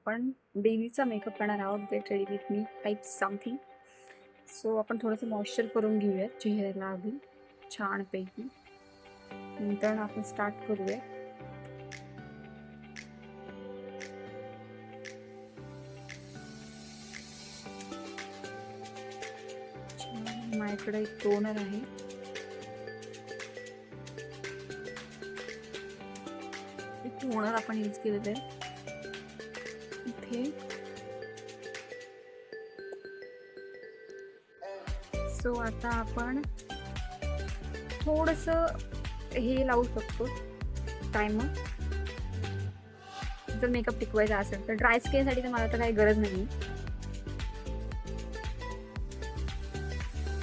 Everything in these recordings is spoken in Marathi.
आपण डेलीचा मेकअप करणार आहोत. Get ready with me type something. So आपण थोडंसं मॉइश्चर करून घेऊया चेहऱ्याला आधी छानपैकी, नंतर आपण स्टार्ट करूया. माझ्याकडे एक टोनर आहे. टोनर आपण यूज केलेलं आहे इथे. सो आता आपण थोडंसं हे लावू शकतो टाइमर, जर मेकअप टिकवायचा असेल तर. ड्राय स्किनसाठी तर मला तर काही गरज नाही,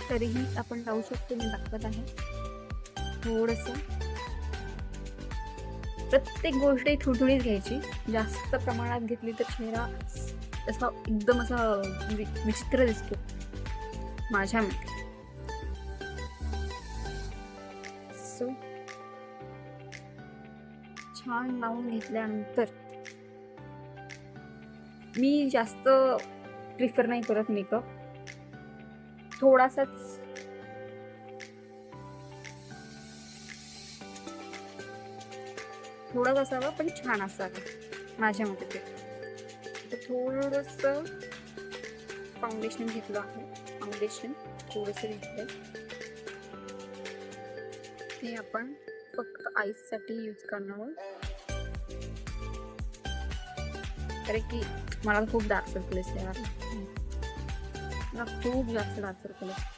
तरीही आपण लावू शकतो. मी दाखवत आहे थोडंसं. प्रत्येक गोष्ट थोडी घ्यायची, जास्त प्रमाणात घेतली तर चेहरा असा एकदम असा विचित्र दिसतो माझ्या मते. सो छान लावून घेतल्यानंतर मी जास्त प्रिफर नाही करत मेकअप, थोडासाच थोडाच असावा पण छान असावा माझ्या मते ते. तर थोडंसं फाउंडेशन घेतलं आहे. फाउंडेशन थोडंसं घेतलं ते आपण फक्त आईजसाठी यूज करणार आहोत, कारण की मला खूप डार्क सर्कल्स आहे यार. मला खूप जास्त डार्क सर्कल आहे.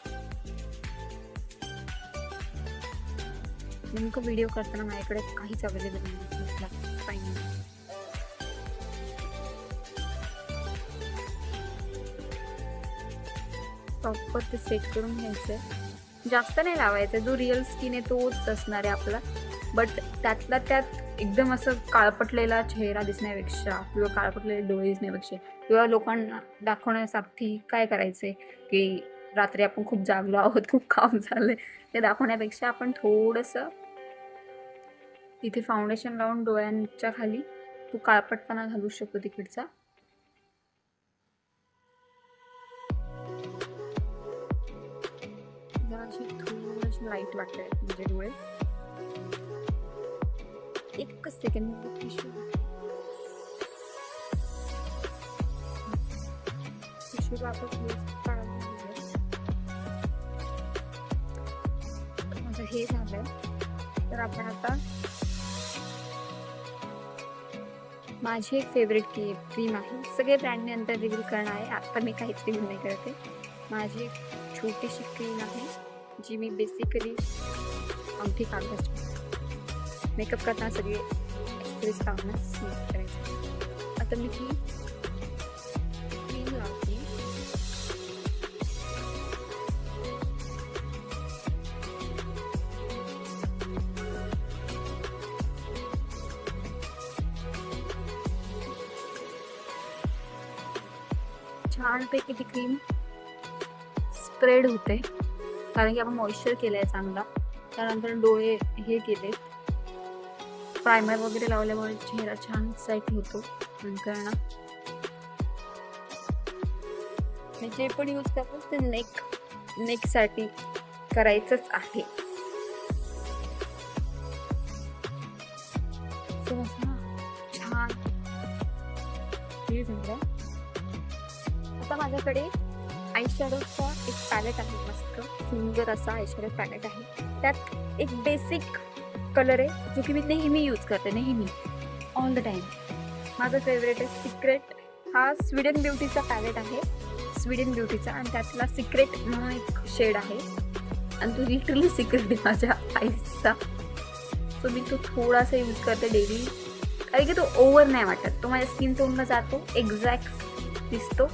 नेमकं व्हिडिओ करताना माझ्याकडे काहीच अवेलेबल नाही. प्रॉपर ते सेट करून घ्यायचं आहे. जास्त नाही लावायचं. जो रिअल स्किन आहे तोच असणार आहे आपला, बट त्यातला त्यात एकदम असं काळपटलेला चेहरा दिसण्यापेक्षा किंवा काळपटलेले डोळे दिसण्यापेक्षा किंवा लोकांना दाखवण्यासाठी काय करायचंय की रात्री आपण खूप जागलो आहोत, खूप काम झालंय, ते दाखवण्यापेक्षा आपण थोडंसं तिथे फाउंडेशन लावून डोळ्यांच्या खाली तो काळपटपणा घालू शकतो तिकडचा. थोडीशी लाईट वाटते म्हणजे डोळे. एकच सेकंड माझं हे झालंय. तर आपण आता माझी एक फेवरेट क्रीम आहे. सगळे ब्रँडने नंतर रिव्हील करणार आहे, आता मी काहीच रिव्हील नाही करते. माझी एक छोटीशी क्रीम आहे जी मी बेसिकली अंगठी काढण्यास मेकअप करताना सगळे एक्सप्रेस काढण्यास यूज करायचं. आता मी ती क्रीम लावते. छानपैकी ती क्रीम स्प्रेड होते, कारण की आपण मॉइश्चर केलंय चांगला. त्यानंतर डोळे हे केले, प्रायमर वगैरे लावल्यामुळे चेहरा छान सेट होतो. नंतर ना जे पण यूज करतो ते नेकसाठी करायचंच आहे. छान हे झालं. आता माझ्याकडे आय शॅडोचा एक पॅलेट आहे, मस्त सुंदर असा आय शॅडो पॅलेट आहे. त्यात एक बेसिक कलर आहे जो की मी नेहमी यूज करते, नेहमी ऑल द टाईम. माझा फेवरेट आहे सिक्रेट. हा स्वीडन ब्युटीचा पॅलेट आहे, स्वीडन ब्युटीचा, आणि त्यातला सिक्रेट म्हणून एक शेड आहे आणि तो लिटरली सिक्रेट आहे माझ्या आईचा. सो मी तो थोडासा यूज करते डेली, कारण की तो ओव्हर नाही वाटत. तो माझ्या स्किन टोनला जातो, एक्झॅक्ट दिसतो.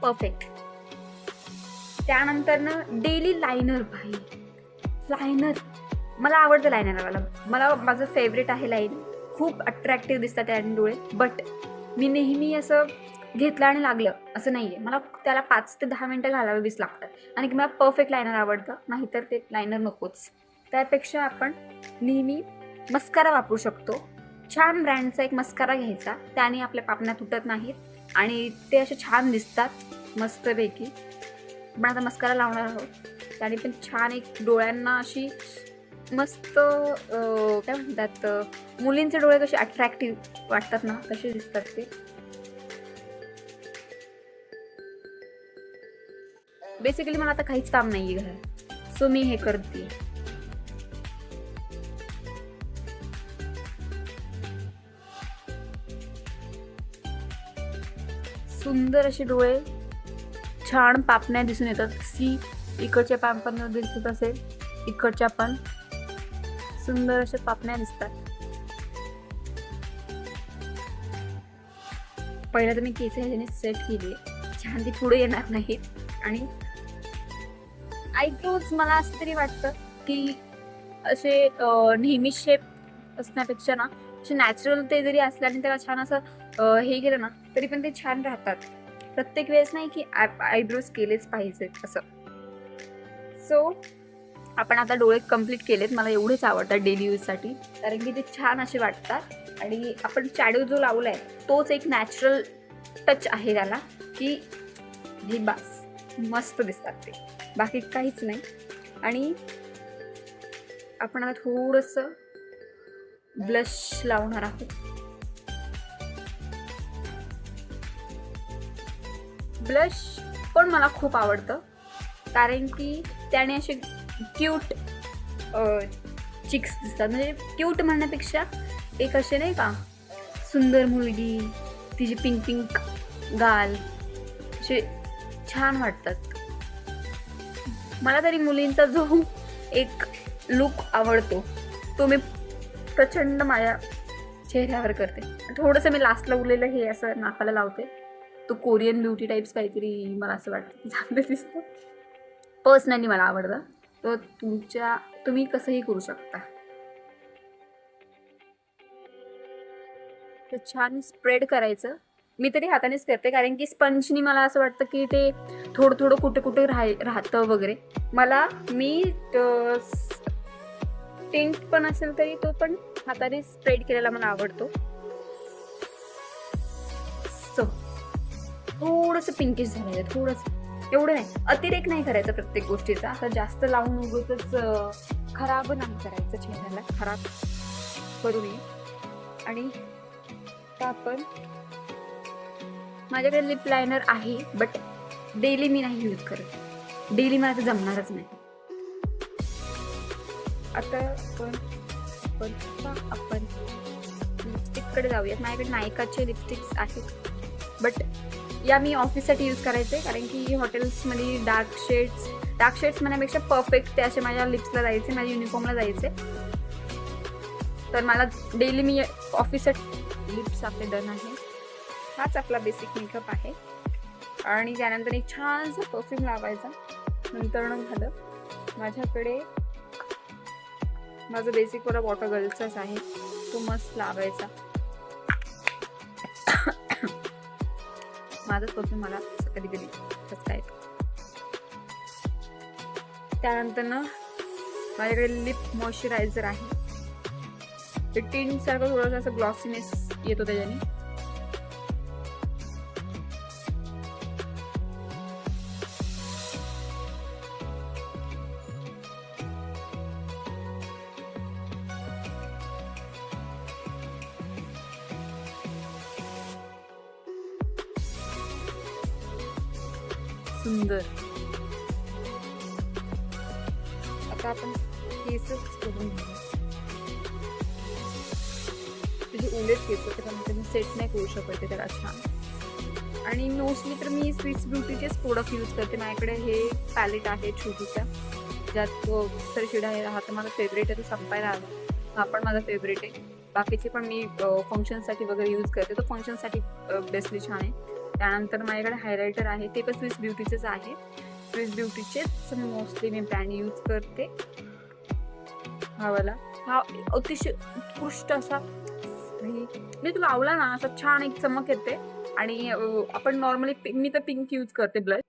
परफेक्ट. त्यानंतर ना डेली लायनर. लायनर मला आवडतं. लायनर मला माझं फेवरेट आहे लाईन खूप अट्रॅक्टिव्ह दिसतात त्याने डोळे. बट मी नेहमी असं घेतलं आणि लागलं असं नाही आहे. मला त्याला 5 ते 10 मिनटं घालावीच लागतात. आणि मला परफेक्ट लायनर आवडतं, नाहीतर ते लायनर नकोच. त्यापेक्षा आपण नेहमी मस्कारा वापरू शकतो. छान ब्रँडचा एक मस्कारा घ्यायचा, त्याने आपल्या पापण्या तुटत नाहीत आणि ते असे छान दिसतात मस्तपैकी. आपण आता मस्कारा लावणार आहोत, त्याने पण छान एक डोळ्यांना अशी मस्त काय म्हणतात, मुलींचे डोळे कसे अट्रॅक्टिव्ह वाटतात ना, तसे दिसतात ते. बेसिकली मला आता काहीच काम नाहीये घरात, सो मी हे करते. सुंदर असे डोळे, छान पापण्या दिसून येतात. इकडच्या पापण्या दिसत असेल, इकडच्या पण सुंदर अशा पापण्या दिसतात. पहिला तर मी केस ह्याने सेट केली, छान ती पुढे येणार नाहीत. आणि आयब्रोज मला असं तरी वाटतं की असे नेहमी शेप असण्यापेक्षा ना, असे नॅचरल ते जरी असले आणि त्याला छान असं हे केलं ना, तरी पण ते छान राहतात. प्रत्येक वेळेस नाही की आयब्रोज केलेच पाहिजेत असं. सो आपण आता डोळे कम्प्लीट केलेत. मला एवढेच आवडतात डेली यूजसाठी, कारण की ते छान असे वाटतात. आणि आपण शॅडो जो लावलाय तोच एक नॅचरल टच आहे त्याला, की हे बस मस्त दिसतात ते, बाकी काहीच नाही. आणि आपण आता थोडंसं ब्लश लावणार आहोत. ब्लश पण मला खूप आवडतं, कारण की त्याने असे क्यूट चिक्स दिसतात. म्हणजे क्यूट म्हणण्यापेक्षा एक असे नाही का, सुंदर मुलगी, तिची पिंक पिंक गाल असे छान वाटतात. मला तरी मुलींचा जो एक लुक आवडतो तो मी प्रचंड माझ्या चेहऱ्यावर करते. थोडंसं मी लास्टला उरलेलं हे असं नाकाला लावते. तो कोरियन ब्युटी टाईप्स काहीतरी मला असं वाटतं चांगलं दिसतं. पर्सनली मला आवडतं. तर तुम्ही कसंही करू शकता. तर छान स्प्रेड करायचं. मी तरी हातानेच करते, कारण की स्पंजनी मला असं वाटतं की ते थोडं थोडं कुठे कुठे राहतं वगैरे. मी टिंट पण असेल तरी तो पण हाताने स्प्रेड केलेला मला आवडतो. सो थोडंसं पिंकिश झालेलं, थोडंसं, एवढं नाही, अतिरेक नाही करायचा प्रत्येक गोष्टीचा. आता जास्त लावून उगाचच खराब नाही करायचं, चेहऱ्याला खराब करू नये. आणि आपण माझ्याकडे लिप लायनर आहे, बट डेली मी नाही यूज करत. डेली मला ते जमणारच नाही. आता आपण लिपस्टिककडे जाऊयात. माझ्याकडे नायकाचे लिपस्टिक्स आहेत, बट या मी ऑफिससाठी यूज करायचे, कारण की हॉटेल्समध्ये डार्क शेड्स म्हणण्यापेक्षा परफेक्ट ते असे माझ्या लिप्सला जायचे, माझ्या युनिफॉर्मला जायचे. तर मला डेली मी ऑफिससाठी लिप्स आपले डन आहे. हाच आपला बेसिक मेकअप आहे. आणि त्यानंतर एक छानसा परफ्यूम लावायचा. नंतर झालं माझ्याकडे माझं बेसिक वाला वॉटर गर्लचाच आहे, तो मस्त लावायचा. माझाच परफ्यूम मला कधी कधी ठसका येतो. त्यानंतर ना माझ्याकडे लिप मॉइश्चरायझर आहे. ते टिंट सारखं थोडंसं असं ग्लॉसीनेस येतो त्याच्याने. सुंदर. आता आपण केसच करून घेऊ. तुझे ओलेट केस त्याच्यामध्ये सेट नाही करू शकते त्याला छान. आणि मोस्टली तर मी स्विस ब्युटीचेच प्रोडक्ट यूज करते. माझ्याकडे हे पॅलेट आहे छोटूसा, ज्यात तर शेड आहे. हा तर माझा फेवरेट आहे, तो संपायला आला. हा पण माझा फेवरेट आहे. बाकीचे पण मी फंक्शनसाठी वगैरे यूज करते, तो फंक्शनसाठी बेस्टली छान आहे. त्यानंतर माझ्याकडे हायलायटर आहे, ते पण स्विस ब्युटीचेच आहे. स्विस ब्युटीचेच मोस्टली मी ब्रँड यूज करते. हा वाला, हा अतिशय उत्कृष्ट असा काही मी तो लावला ना असा छान एक चमक येते आणि आपण नॉर्मली मी तर पिंक यूज करते ब्लश